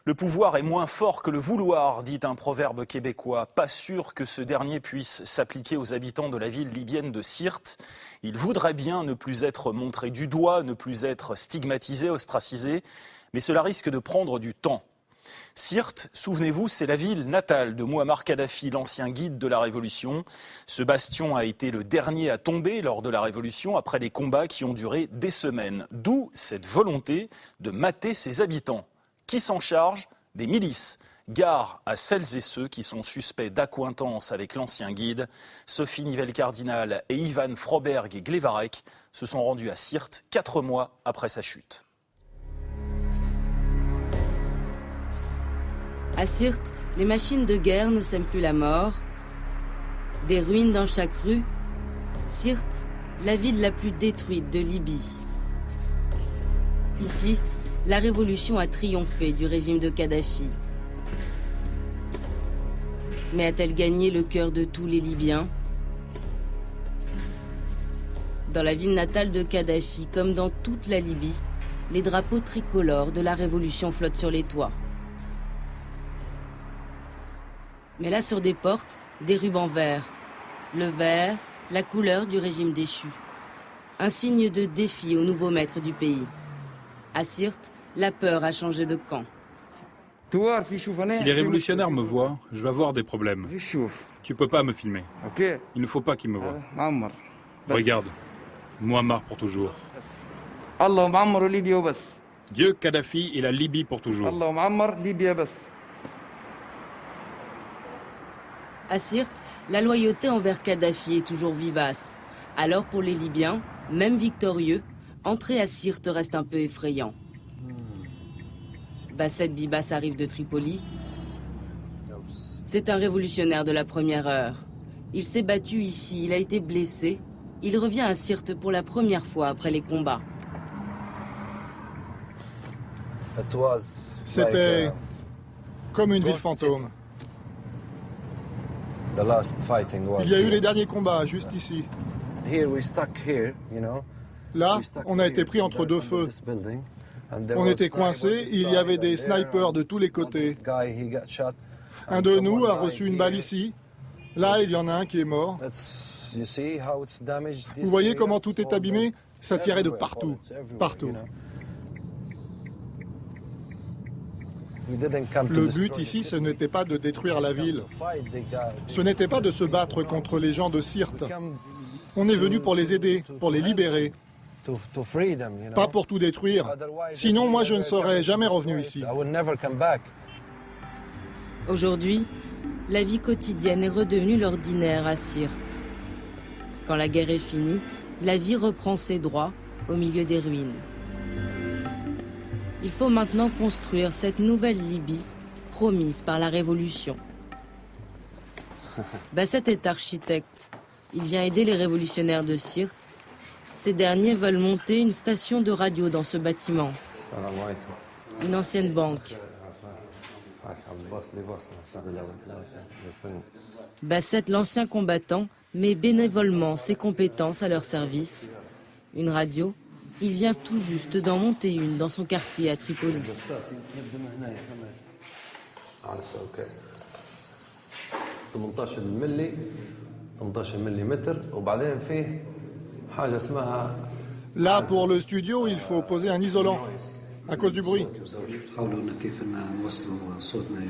Le pouvoir est moins fort que le vouloir, dit un proverbe québécois. Pas sûr que ce dernier puisse s'appliquer aux habitants de la ville libyenne de Sirte. Ils voudraient bien ne plus être montrés du doigt, ne plus être stigmatisés, ostracisés, mais cela risque de prendre du temps. Sirte, souvenez-vous, c'est la ville natale de Mouammar Kadhafi, l'ancien guide de la Révolution. Ce bastion a été le dernier à tomber lors de la Révolution après des combats qui ont duré des semaines. D'où cette volonté de mater ses habitants. Qui s'en charge? Des milices. Gare à celles et ceux qui sont suspects d'accointance avec l'ancien guide. Sophie Nivelle-Cardinal et Ivan Froberg-Glevarek se sont rendus à Sirte 4 mois après sa chute. À Sirte, les machines de guerre ne sèment plus la mort. Des ruines dans chaque rue. Sirte, la ville la plus détruite de Libye. Ici, la révolution a triomphé du régime de Kadhafi. Mais a-t-elle gagné le cœur de tous les Libyens? Dans la ville natale de Kadhafi, comme dans toute la Libye, les drapeaux tricolores de la révolution flottent sur les toits. Mais là, sur des portes, des rubans verts. Le vert, la couleur du régime déchu. Un signe de défi au nouveau maître du pays. À Sirte, la peur a changé de camp. Si les révolutionnaires me voient, je vais avoir des problèmes. Tu peux pas me filmer. Il ne faut pas qu'ils me voient. Regarde, Mouammar pour toujours. Dieu, Kadhafi et la Libye pour toujours. À Sirte, la loyauté envers Kadhafi est toujours vivace. Alors pour les Libyens, même victorieux, entrer à Sirte reste un peu effrayant. Basset Bibas arrive de Tripoli. C'est un révolutionnaire de la première heure. Il s'est battu ici, il a été blessé. Il revient à Sirte pour la première fois après les combats. C'était comme une ville fantôme. Il y a eu les derniers combats, juste ici. Là, on a été pris entre deux feux. On était coincés, il y avait des snipers de tous les côtés. Un de nous a reçu une balle ici. Là, il y en a un qui est mort. Vous voyez comment tout est abîmé? Ça tirait de partout, partout. Le but ici, ce n'était pas de détruire la ville. Ce n'était pas de se battre contre les gens de Sirte. On est venu pour les aider, pour les libérer. Pas pour tout détruire. Sinon, moi, je ne serais jamais revenu ici. Aujourd'hui, la vie quotidienne est redevenue l'ordinaire à Sirte. Quand la guerre est finie, la vie reprend ses droits au milieu des ruines. Il faut maintenant construire cette nouvelle Libye promise par la Révolution. Basset est architecte. Il vient aider les révolutionnaires de Sirte. Ces derniers veulent monter une station de radio dans ce bâtiment. Une ancienne banque. Basset, l'ancien combattant, met bénévolement ses compétences à leur service. Une radio, il vient tout juste d'en monter une dans son quartier à Tripoli. Là, pour le studio, il faut poser un isolant, à cause du bruit.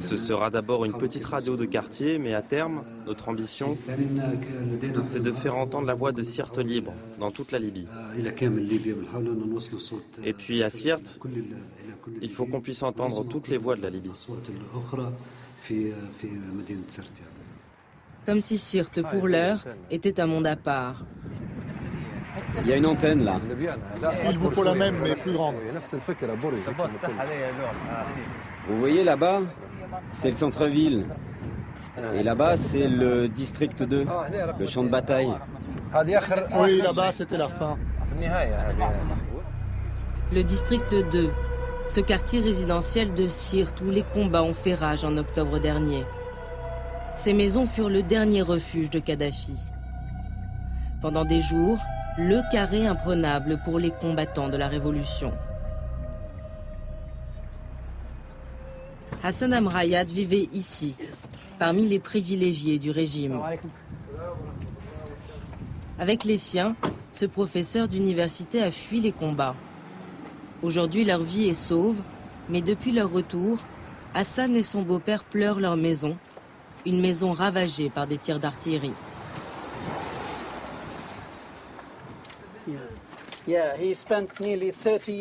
Ce sera d'abord une petite radio de quartier, mais à terme, notre ambition, c'est de faire entendre la voix de Sirte libre dans toute la Libye. Et puis à Sirte, il faut qu'on puisse entendre toutes les voix de la Libye. Comme si Sirte, pour l'heure, était un monde à part. Il y a une antenne là. Il vous faut la même, mais plus grande. Vous voyez là-bas, c'est le centre-ville. Et là-bas, c'est le district 2, le champ de bataille. Oui, là-bas, c'était la fin. Le district 2, ce quartier résidentiel de Sirte où les combats ont fait rage en octobre dernier. Ces maisons furent le dernier refuge de Kadhafi. Pendant des jours, le carré imprenable pour les combattants de la Révolution. Hassan Amrayat vivait ici, parmi les privilégiés du régime. Avec les siens, ce professeur d'université a fui les combats. Aujourd'hui, leur vie est sauve, mais depuis leur retour, Hassan et son beau-père pleurent leur maison, une maison ravagée par des tirs d'artillerie.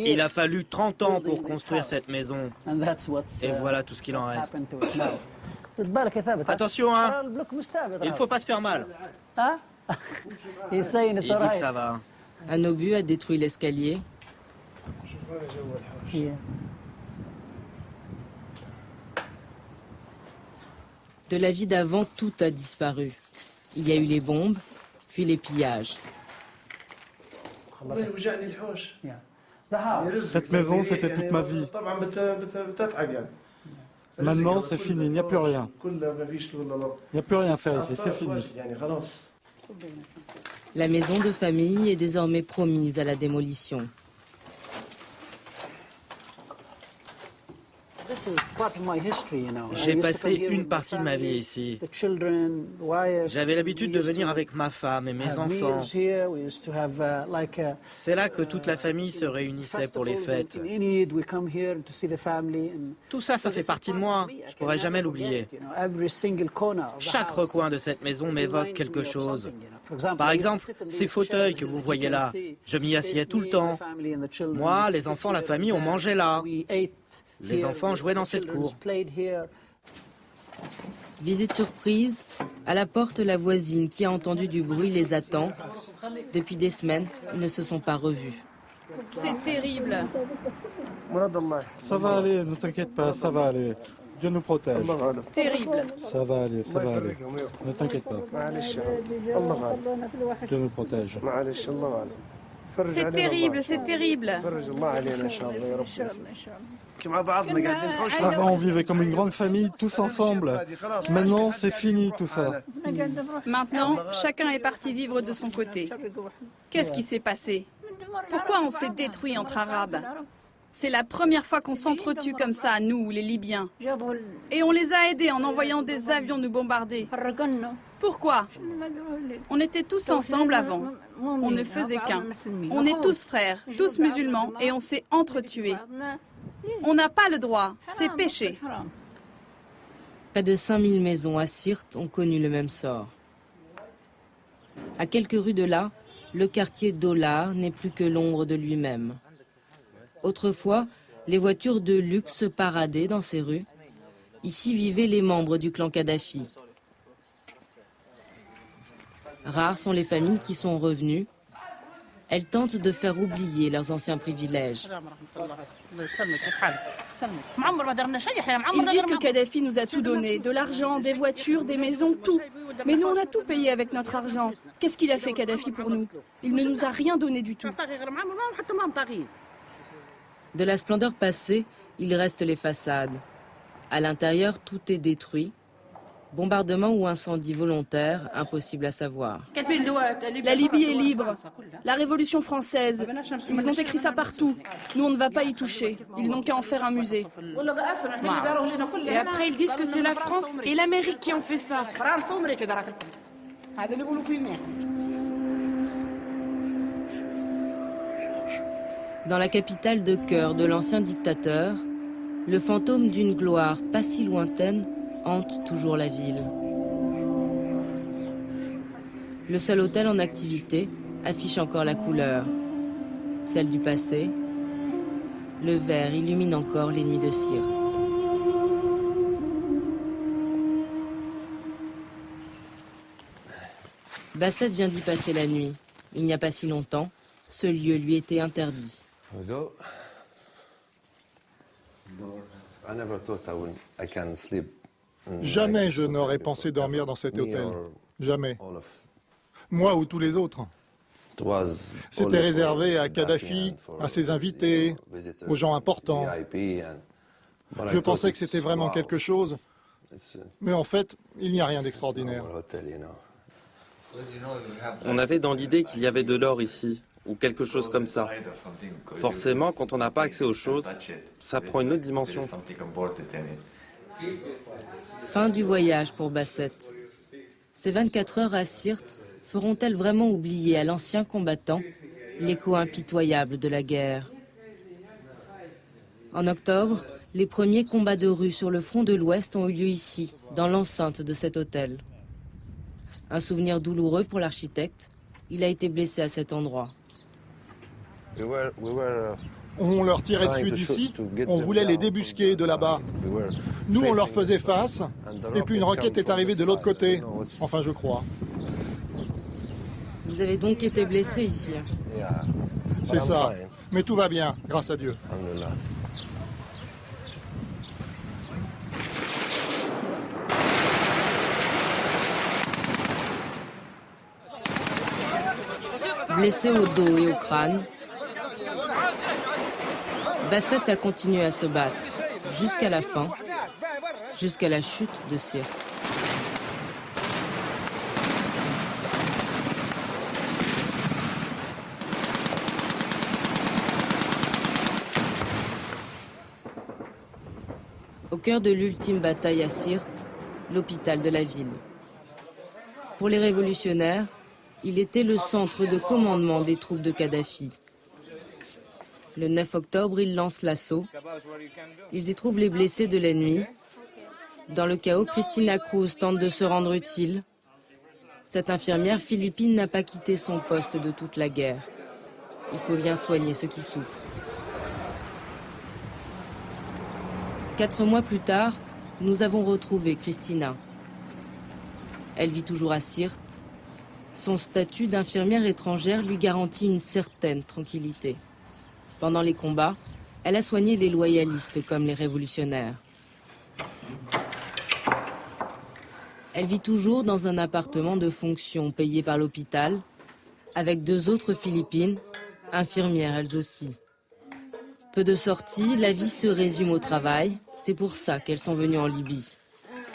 Il a fallu 30 ans pour construire cette maison. Et voilà tout ce qu'il en reste. Attention, hein. Il ne faut pas se faire mal. Il dit que ça va. Un obus a détruit l'escalier. De la vie d'avant, tout a disparu. Il y a eu les bombes, puis les pillages. Cette maison, c'était toute ma vie. Maintenant, c'est fini, il n'y a plus rien. Il n'y a plus rien à faire ici, c'est fini. La maison de famille est désormais promise à la démolition. J'ai passé une partie de ma vie ici. J'avais l'habitude de venir avec ma femme et mes enfants. C'est là que toute la famille se réunissait pour les fêtes. Tout ça, ça fait partie de moi. Je ne pourrai jamais l'oublier. Chaque recoin de cette maison m'évoque quelque chose. Par exemple, ces fauteuils que vous voyez là, je m'y assieds tout le temps. Moi, les enfants, la famille, on mangeait là. Les enfants jouaient dans cette cour. Visite surprise, à la porte, la voisine qui a entendu du bruit les attend. Depuis des semaines, ils ne se sont pas revus. C'est terrible. Ça va aller, ne t'inquiète pas, ça va aller. Dieu nous protège. Terrible. Ça va aller, ça va aller. Ne t'inquiète pas. Dieu nous protège. C'est terrible, c'est terrible. Avant, on vivait comme une grande famille, tous ensemble. Maintenant, c'est fini tout ça. Maintenant, chacun est parti vivre de son côté. Qu'est-ce qui s'est passé? Pourquoi on s'est détruit entre Arabes? C'est la première fois qu'on s'entretue comme ça, nous, les Libyens. Et on les a aidés en envoyant des avions nous bombarder. Pourquoi? On était tous ensemble avant. On ne faisait qu'un. On est tous frères, tous musulmans, et on s'est entretués. On n'a pas le droit, c'est péché. Près de 5000 maisons à Sirte ont connu le même sort. À quelques rues de là, le quartier Dolar n'est plus que l'ombre de lui-même. Autrefois, les voitures de luxe paradaient dans ces rues. Ici vivaient les membres du clan Kadhafi. Rares sont les familles qui sont revenues. Elles tentent de faire oublier leurs anciens privilèges. Ils disent que Kadhafi nous a tout donné, de l'argent, des voitures, des maisons, tout. Mais nous, on a tout payé avec notre argent. Qu'est-ce qu'il a fait, Kadhafi, pour nous? Il ne nous a rien donné du tout. De la splendeur passée, il reste les façades. À l'intérieur, tout est détruit. Bombardement ou incendie volontaire, impossible à savoir. La Libye est libre. La Révolution française. Ils ont écrit ça partout. Nous, on ne va pas y toucher. Ils n'ont qu'à en faire un musée. Et après, ils disent que c'est la France et l'Amérique qui ont fait ça. Dans la capitale de cœur de l'ancien dictateur, le fantôme d'une gloire pas si lointaine hante toujours la ville. Le seul hôtel en activité affiche encore la couleur, celle du passé. Le vert illumine encore les nuits de Sirte. Bassett vient d'y passer la nuit. Il n'y a pas si longtemps, ce lieu lui était interdit. Jamais je n'aurais pensé dormir dans cet hôtel. Jamais. Moi ou tous les autres. C'était réservé à Kadhafi, à ses invités, aux gens importants. Je pensais que c'était vraiment quelque chose, mais en fait, il n'y a rien d'extraordinaire. On avait dans l'idée qu'il y avait de l'or ici, ou quelque chose comme ça. Forcément, quand on n'a pas accès aux choses, ça prend une autre dimension. Fin du voyage pour Bassett. Ces 24 heures à Sirte feront-elles vraiment oublier à l'ancien combattant l'écho impitoyable de la guerre? En octobre, les premiers combats de rue sur le front de l'Ouest ont eu lieu ici, dans l'enceinte de cet hôtel. Un souvenir douloureux pour l'architecte, il a été blessé à cet endroit. On leur tirait dessus d'ici, on voulait les débusquer de là-bas. Nous, on leur faisait face, et puis une roquette est arrivée de l'autre côté. Enfin, je crois. Vous avez donc été blessé ici? C'est ça. Mais tout va bien, grâce à Dieu. Blessé au dos et au crâne, Bassett a continué à se battre jusqu'à la fin, jusqu'à la chute de Sirte. Au cœur de l'ultime bataille à Sirte, l'hôpital de la ville. Pour les révolutionnaires, il était le centre de commandement des troupes de Kadhafi. Le 9 octobre, ils lancent l'assaut. Ils y trouvent les blessés de l'ennemi. Dans le chaos, Cristina Cruz tente de se rendre utile. Cette infirmière philippine n'a pas quitté son poste de toute la guerre. Il faut bien soigner ceux qui souffrent. 4 mois plus tard, nous avons retrouvé Cristina. Elle vit toujours à Sirte. Son statut d'infirmière étrangère lui garantit une certaine tranquillité. Pendant les combats, elle a soigné les loyalistes comme les révolutionnaires. Elle vit toujours dans un appartement de fonction payé par l'hôpital, avec 2 autres Philippines, infirmières elles aussi. Peu de sorties, la vie se résume au travail. C'est pour ça qu'elles sont venues en Libye.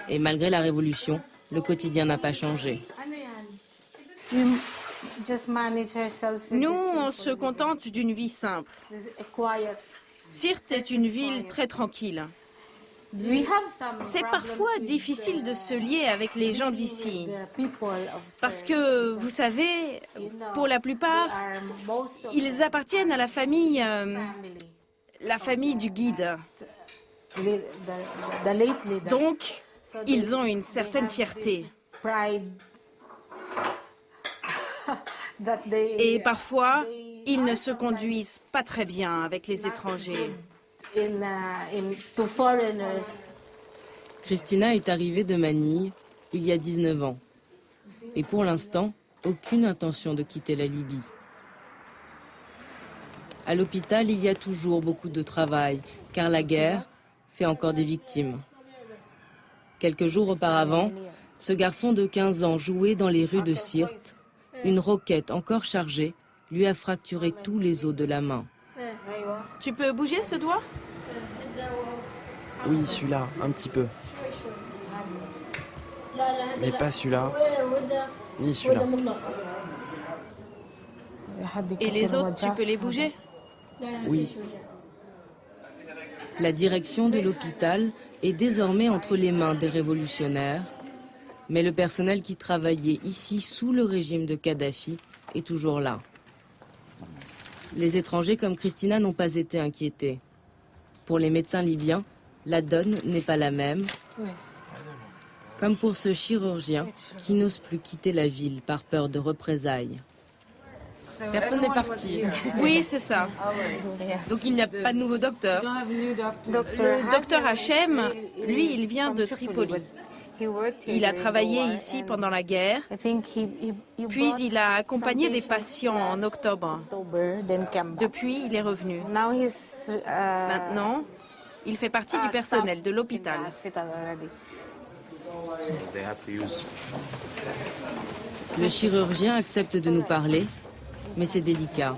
Et malgré la révolution, le quotidien n'a pas changé. Nous, on se contente d'une vie simple. Sirte est une ville très tranquille. C'est parfois difficile de se lier avec les gens d'ici. Parce que, vous savez, pour la plupart, ils appartiennent à la famille du guide. Donc, ils ont une certaine fierté. Et parfois, ils ne se conduisent pas très bien avec les étrangers. Cristina est arrivée de Manille il y a 19 ans. Et pour l'instant, aucune intention de quitter la Libye. À l'hôpital, il y a toujours beaucoup de travail, car la guerre fait encore des victimes. Quelques jours auparavant, ce garçon de 15 ans jouait dans les rues de Sirte. Une roquette encore chargée lui a fracturé tous les os de la main. Tu peux bouger ce doigt? Oui, celui-là, un petit peu. Mais pas celui-là, ni celui-là. Et les autres, tu peux les bouger? Oui. La direction de l'hôpital est désormais entre les mains des révolutionnaires, mais le personnel qui travaillait ici sous le régime de Kadhafi est toujours là. Les étrangers comme Cristina n'ont pas été inquiétés. Pour les médecins libyens, la donne n'est pas la même. Comme pour ce chirurgien qui n'ose plus quitter la ville par peur de représailles. Personne n'est parti. Oui, c'est ça. Donc il n'y a pas de nouveau docteur. Le docteur Hachem, lui, il vient de Tripoli. Il a travaillé ici pendant la guerre, puis il a accompagné des patients en octobre. Depuis, il est revenu. Maintenant, il fait partie du personnel de l'hôpital. Le chirurgien accepte de nous parler, mais c'est délicat.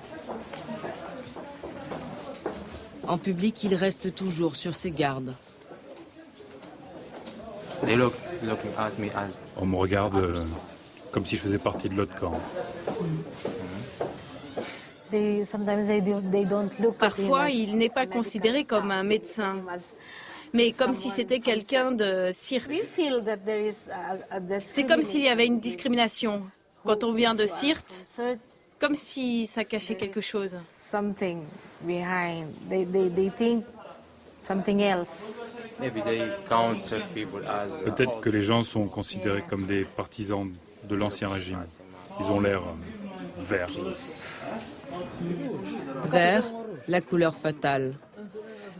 En public, il reste toujours sur ses gardes. On me regarde comme si je faisais partie de l'autre camp. Parfois, il n'est pas considéré comme un médecin. mais comme si c'était quelqu'un de Sirte. C'est comme s'il y avait une discrimination. Quand on vient de Sirte, comme si ça cachait quelque chose. Peut-être que les gens sont considérés comme des partisans de l'ancien régime. Ils ont l'air verts. Vert, la couleur fatale.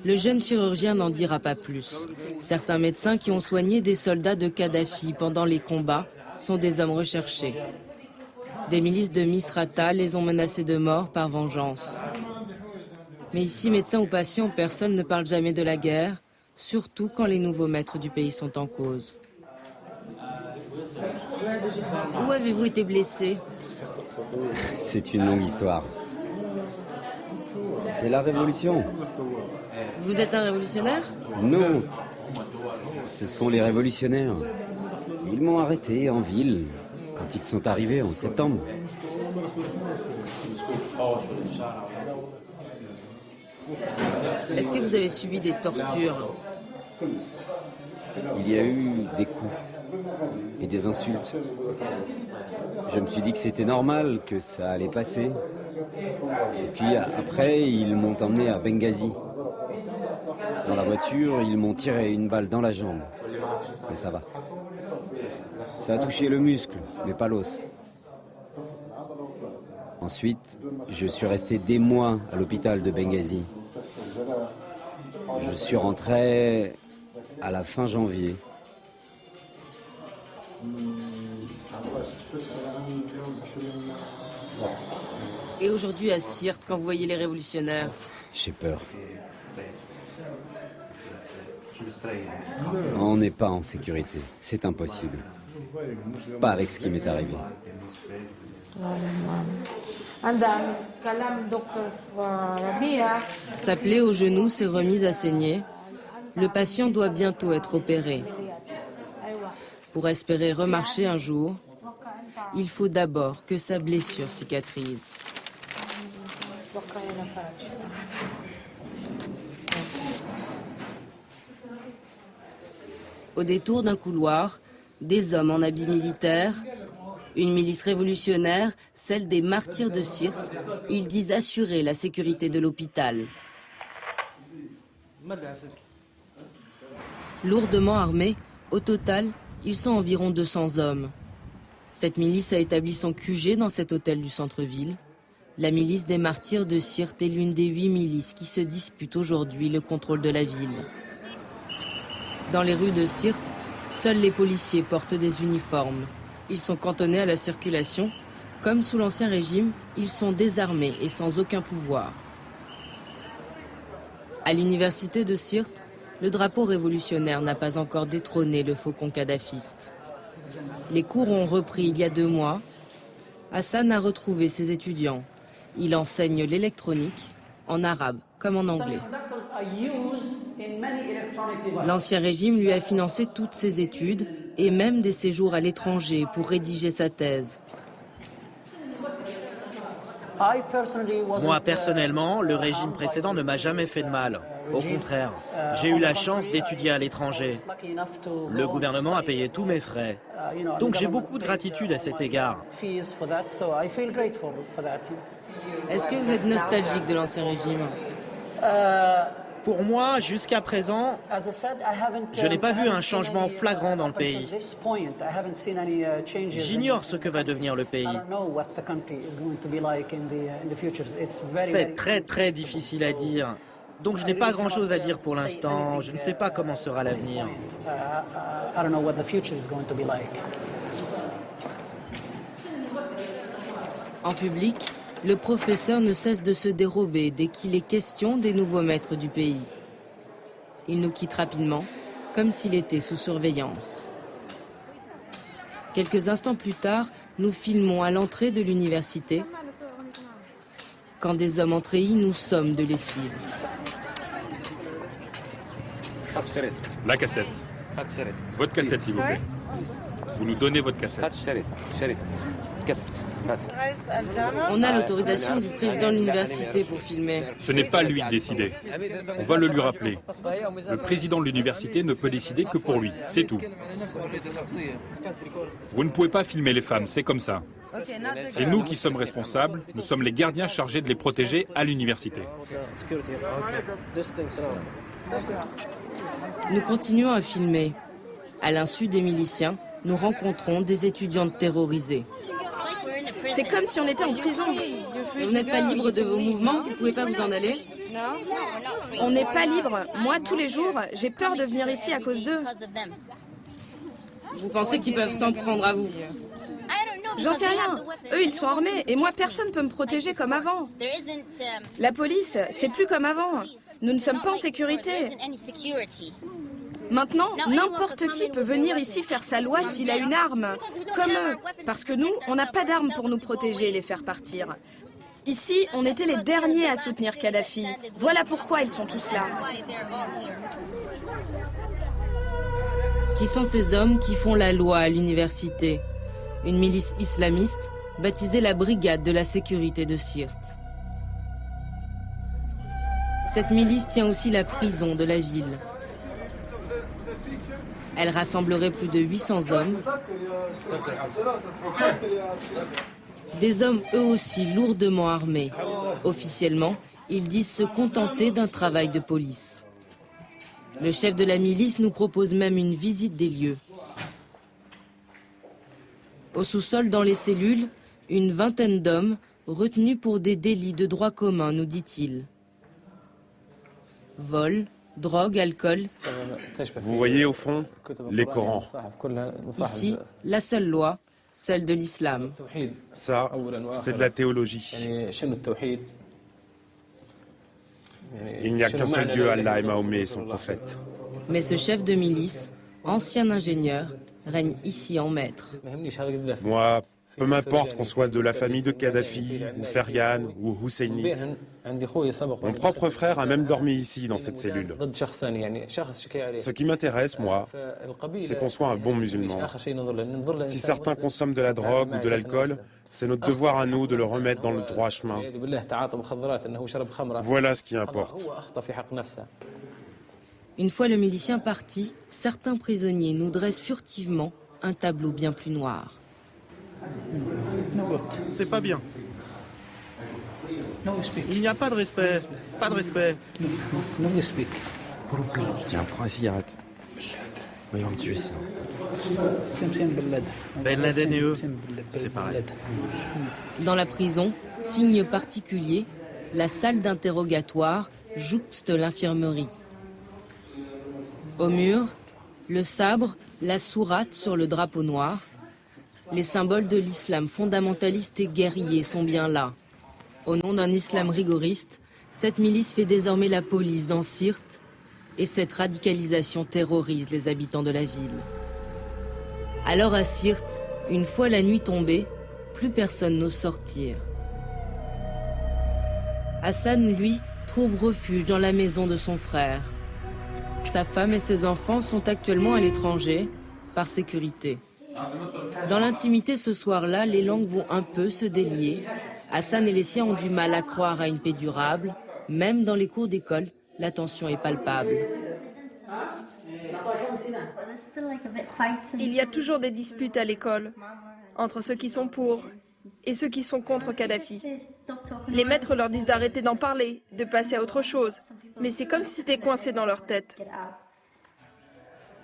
Le jeune chirurgien n'en dira pas plus. Certains médecins qui ont soigné des soldats de Kadhafi pendant les combats sont des hommes recherchés. Des milices de Misrata les ont menacés de mort par vengeance. Mais ici, médecins ou patients, personne ne parle jamais de la guerre, surtout quand les nouveaux maîtres du pays sont en cause. Où avez-vous été blessé? C'est une longue histoire. C'est la révolution. Vous êtes un révolutionnaire? Non, ce sont les révolutionnaires. Ils m'ont arrêté en ville quand ils sont arrivés en septembre. Est-ce que vous avez subi des tortures? Il y a eu des coups et des insultes. Je me suis dit que c'était normal, que ça allait passer. Et puis après, ils m'ont emmené à Benghazi. Dans la voiture, ils m'ont tiré une balle dans la jambe. Mais ça va. Ça a touché le muscle, mais pas l'os. Ensuite, je suis resté des mois à l'hôpital de Benghazi. Je suis rentré à la fin janvier. Et aujourd'hui à Sirte, quand vous voyez les révolutionnaires? J'ai peur. On n'est pas en sécurité. C'est impossible. Pas avec ce qui m'est arrivé. Sa plaie au genou s'est remise à saigner. Le patient doit bientôt être opéré. Pour espérer remarcher un jour, il faut d'abord que sa blessure cicatrise. Au détour d'un couloir, des hommes en habits militaires, une milice révolutionnaire, celle des martyrs de Sirte, ils disent assurer la sécurité de l'hôpital. Lourdement armés, au total, ils sont environ 200 hommes. Cette milice a établi son QG dans cet hôtel du centre-ville. La milice des martyrs de Sirte est l'une des 8 milices qui se disputent aujourd'hui le contrôle de la ville. Dans les rues de Sirte, seuls les policiers portent des uniformes. Ils sont cantonnés à la circulation. Comme sous l'Ancien Régime, ils sont désarmés et sans aucun pouvoir. À l'université de Sirte, le drapeau révolutionnaire n'a pas encore détrôné le faucon kadhafiste. Les cours ont repris il y a 2 mois. Hassan a retrouvé ses étudiants. Il enseigne l'électronique, en arabe comme en anglais. L'Ancien Régime lui a financé toutes ses études et même des séjours à l'étranger pour rédiger sa thèse. Moi, personnellement, le régime précédent ne m'a jamais fait de mal. Au contraire, j'ai eu la chance d'étudier à l'étranger. Le gouvernement a payé tous mes frais. Donc j'ai beaucoup de gratitude à cet égard. Est-ce que vous êtes nostalgique de l'Ancien Régime? Pour moi, jusqu'à présent, je n'ai pas vu un changement flagrant dans le pays. J'ignore ce que va devenir le pays. C'est très très difficile à dire. Donc je n'ai pas grand-chose à dire pour l'instant. Je ne sais pas comment sera l'avenir. En public, le professeur ne cesse de se dérober dès qu'il est question des nouveaux maîtres du pays. Il nous quitte rapidement, comme s'il était sous surveillance. Quelques instants plus tard, nous filmons à l'entrée de l'université. Quand des hommes entrent, nous sommes de les suivre. La cassette. Votre cassette, s'il vous plaît. Vous nous donnez votre cassette. On a l'autorisation du président de l'université pour filmer. Ce n'est pas lui de décider. On va le lui rappeler. Le président de l'université ne peut décider que pour lui, c'est tout. Vous ne pouvez pas filmer les femmes, c'est comme ça. C'est nous qui sommes responsables, nous sommes les gardiens chargés de les protéger à l'université. Nous continuons à filmer. À l'insu des miliciens, nous rencontrons des étudiantes terrorisées. C'est comme si on était en prison. Vous n'êtes pas libre de vos mouvements, vous ne pouvez pas vous en aller? On n'est pas libre. Moi, tous les jours, j'ai peur de venir ici à cause d'eux. Vous pensez qu'ils peuvent s'en prendre à vous? J'en sais rien. Eux, ils sont armés et moi, personne ne peut me protéger comme avant. La police, c'est plus comme avant. Nous ne sommes pas en sécurité. Maintenant, n'importe qui peut venir ici faire sa loi s'il a une arme, comme eux. Parce que nous, on n'a pas d'armes pour nous protéger et les faire partir. Ici, on était les derniers à soutenir Kadhafi. Voilà pourquoi ils sont tous là. Qui sont ces hommes qui font la loi à l'université? Une milice islamiste baptisée la Brigade de la sécurité de Sirte. Cette milice tient aussi la prison de la ville. Elle rassemblerait plus de 800 hommes. Des hommes eux aussi lourdement armés. Officiellement, ils disent se contenter d'un travail de police. Le chef de la milice nous propose même une visite des lieux. Au sous-sol, dans les cellules, une vingtaine d'hommes retenus pour des délits de droit commun, nous dit-il. Vol, drogue, alcool. Vous voyez au fond les Corans. Ici, la seule loi, celle de l'islam. Ça, c'est de la théologie. Il n'y a qu'un seul Dieu, Allah et Mahomet, son prophète. Mais ce chef de milice, ancien ingénieur, règne ici en maître. Moi, peu m'importe qu'on soit de la famille de Kadhafi, ou Fergan, ou Husseini. Mon propre frère a même dormi ici, dans cette cellule. Ce qui m'intéresse, moi, c'est qu'on soit un bon musulman. Si certains consomment de la drogue ou de l'alcool, c'est notre devoir à nous de le remettre dans le droit chemin. Voilà ce qui importe. Une fois le milicien parti, certains prisonniers nous dressent furtivement un tableau bien plus noir. C'est pas bien. Il n'y a pas de respect. Pas de respect. Tiens, prends un cigarette. Oui, on me tue sinon. Ben Laden et eux, c'est pareil. Dans la prison, signe particulier, la salle d'interrogatoire jouxte l'infirmerie. Au mur, le sabre, la sourate sur le drapeau noir. Les symboles de l'islam fondamentaliste et guerrier sont bien là. Au nom d'un islam rigoriste, cette milice fait désormais la police dans Sirte et cette radicalisation terrorise les habitants de la ville. Alors à Sirte, une fois la nuit tombée, plus personne n'ose sortir. Hassan, lui, trouve refuge dans la maison de son frère. Sa femme et ses enfants sont actuellement à l'étranger, par sécurité. Dans l'intimité ce soir-là, les langues vont un peu se délier. Hassan et les siens ont du mal à croire à une paix durable. Même dans les cours d'école, la tension est palpable. Il y a toujours des disputes à l'école, entre ceux qui sont pour et ceux qui sont contre Kadhafi. Les maîtres leur disent d'arrêter d'en parler, de passer à autre chose. Mais c'est comme si c'était coincé dans leur tête.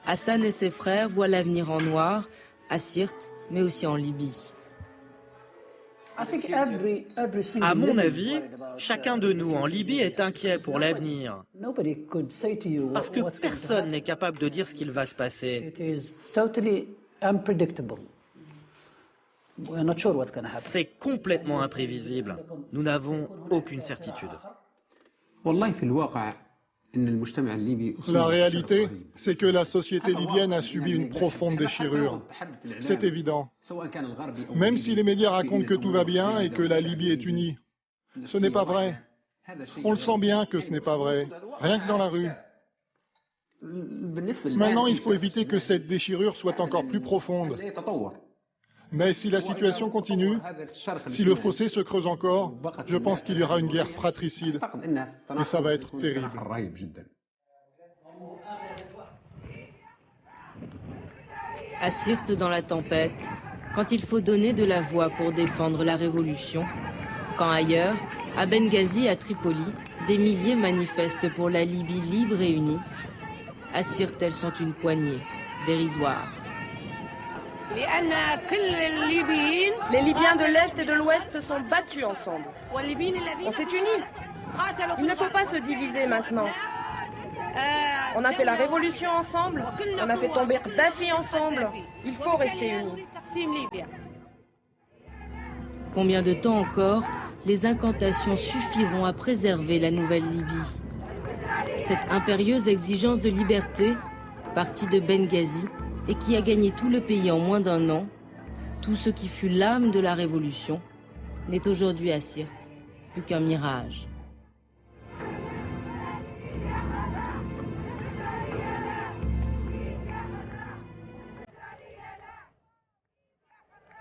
Hassan et ses frères voient l'avenir en noir, à Sirte, mais aussi en Libye. À mon avis, chacun de nous en Libye est inquiet pour l'avenir. Parce que personne n'est capable de dire ce qu'il va se passer. C'est complètement imprévisible. Nous n'avons aucune certitude. La réalité, c'est que la société libyenne a subi une profonde déchirure. C'est évident. Même si les médias racontent que tout va bien et que la Libye est unie, ce n'est pas vrai. On le sent bien que ce n'est pas vrai, rien que dans la rue. Maintenant, il faut éviter que cette déchirure soit encore plus profonde. Mais si la situation continue, si le fossé se creuse encore, je pense qu'il y aura une guerre fratricide et ça va être terrible. À Sirte, dans la tempête, quand il faut donner de la voix pour défendre la révolution, quand ailleurs, à Benghazi, à Tripoli, des milliers manifestent pour la Libye libre et unie, à Sirte, elles sont une poignée, dérisoires. Les Libyens de l'Est et de l'Ouest se sont battus ensemble. On s'est unis. Il ne faut pas se diviser maintenant. On a fait la révolution ensemble, on a fait tomber Kadhafi ensemble. Il faut rester unis. Combien de temps encore les incantations suffiront à préserver la nouvelle Libye? Cette impérieuse exigence de liberté, partie de Benghazi, et qui a gagné tout le pays en moins d'un an, tout ce qui fut l'âme de la révolution, n'est aujourd'hui à Sirte plus qu'un mirage.